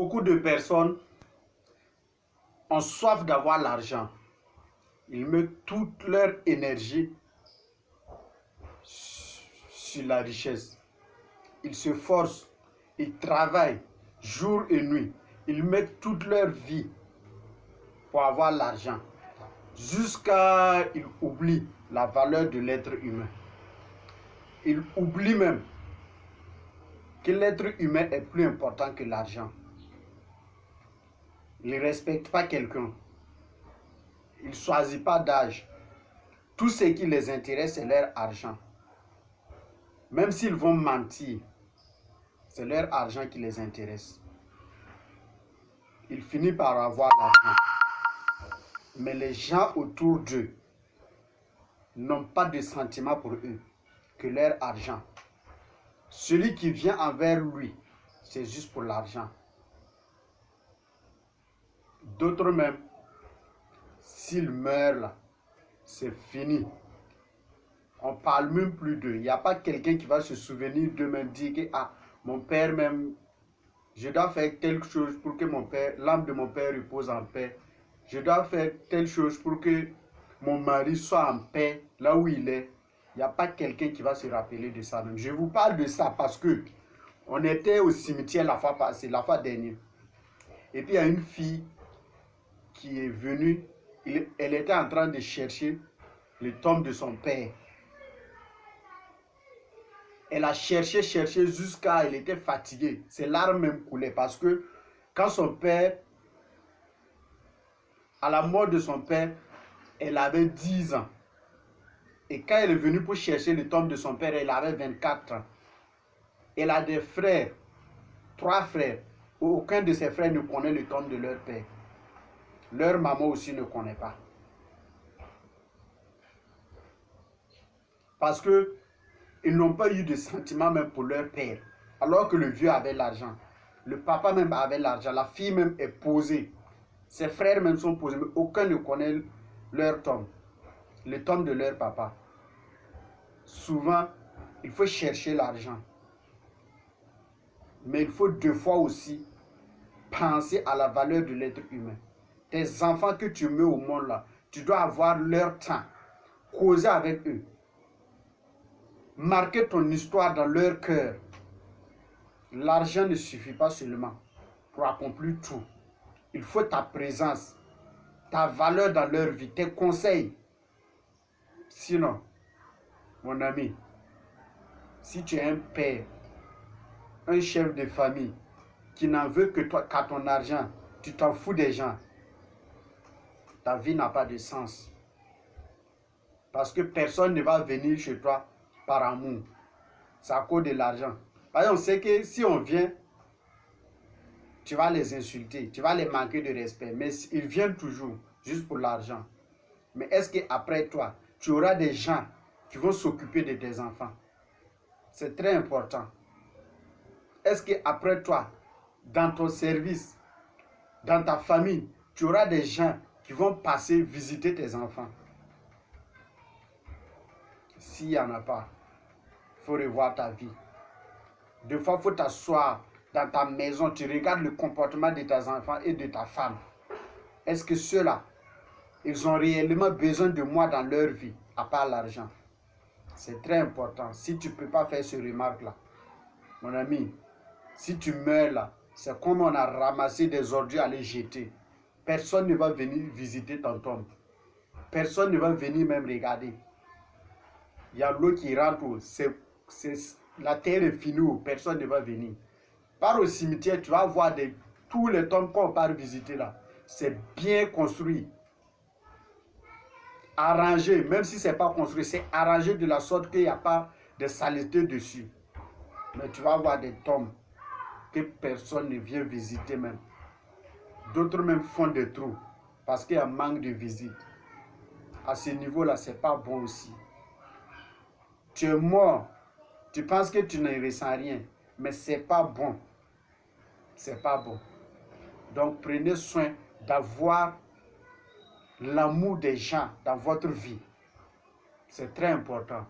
Beaucoup de personnes ont soif d'avoir l'argent. Ils mettent toute leur énergie sur la richesse. Ils se forcent, ils travaillent jour et nuit. Ils mettent toute leur vie pour avoir l'argent. Jusqu'à ils oublient la valeur de l'être humain. Ils oublient même que l'être humain est plus important que l'argent. Ils ne respectent pas quelqu'un. Ils ne choisissent pas d'âge. Tout ce qui les intéresse, c'est leur argent. Même s'ils vont mentir, c'est leur argent qui les intéresse. Ils finissent par avoir l'argent. Mais les gens autour d'eux n'ont pas de sentiment pour eux que leur argent. Celui qui vient envers lui, c'est juste pour l'argent. D'autres même, s'ils meurent là, c'est fini. On ne parle même plus d'eux. Il n'y a pas quelqu'un qui va se souvenir d'eux-mêmes, dire que ah, mon père même, je dois faire quelque chose pour que mon père, l'âme de mon père repose en paix. Je dois faire telle chose pour que mon mari soit en paix là où il est. Il n'y a pas quelqu'un qui va se rappeler de ça même. Je vous parle de ça parce que on était au cimetière la fois passée, la fois dernière. Et puis il y a une fille qui est venue, elle était en train de chercher le tombe de son père. Elle a cherché jusqu'à elle était fatiguée. Ses larmes même coulaient parce que quand son père, à la mort de son père, elle avait 10 ans. Et quand elle est venue pour chercher le tombe de son père, elle avait 24 ans. Elle a des frères, 3 frères. Aucun de ses frères ne connaît le tombe de leur père. Leur maman aussi ne connaît pas. Parce que ils n'ont pas eu de sentiment même pour leur père. Alors que le vieux avait l'argent. Le papa même avait l'argent. La fille même est posée. Ses frères même sont posés. Mais aucun ne connaît leur tombe. Le tombe de leur papa. Souvent, il faut chercher l'argent. Mais il faut 2 fois aussi penser à la valeur de l'être humain. Tes enfants que tu mets au monde là, tu dois avoir leur temps. Causer avec eux. Marquer ton histoire dans leur cœur. L'argent ne suffit pas seulement pour accomplir tout. Il faut ta présence, ta valeur dans leur vie, tes conseils. Sinon, mon ami, si tu es un père, un chef de famille qui n'en veut que toi, qu'à ton argent, tu t'en fous des gens, ta vie n'a pas de sens. Parce que personne ne va venir chez toi par amour. C'est à cause de l'argent. Parce qu'on sait que si on vient, tu vas les insulter, tu vas les manquer de respect. Mais ils viennent toujours, juste pour l'argent. Mais est-ce qu'après toi, tu auras des gens qui vont s'occuper de tes enfants? C'est très important. Est-ce qu'après toi, dans ton service, dans ta famille, tu auras des gens qui vont passer visiter tes enfants? S'il n'y en a pas, il faut revoir ta vie. 2 fois, il faut t'asseoir dans ta maison, tu regardes le comportement de tes enfants et de ta femme. Est-ce que ceux-là, ils ont réellement besoin de moi dans leur vie, à part l'argent? C'est très important. Si tu ne peux pas faire ce remarque-là, mon ami, si tu meurs là, c'est comme on a ramassé des ordures à les jeter. Personne ne va venir visiter ton tombe. Personne ne va venir même regarder. Il y a l'eau qui rentre, la terre est finie, personne ne va venir. Pars au cimetière, tu vas voir tous les tombes qu'on part visiter là. C'est bien construit. Arrangé, même si ce n'est pas construit, c'est arrangé de la sorte qu'il n'y a pas de saleté dessus. Mais tu vas voir des tombes que personne ne vient visiter même. D'autres même font des trous parce qu'il y a un manque de visite. À ce niveau-là, ce n'est pas bon aussi. Tu es mort, tu penses que tu ne ressens rien, mais ce n'est pas bon. C'est pas bon. Donc prenez soin d'avoir l'amour des gens dans votre vie. C'est très important.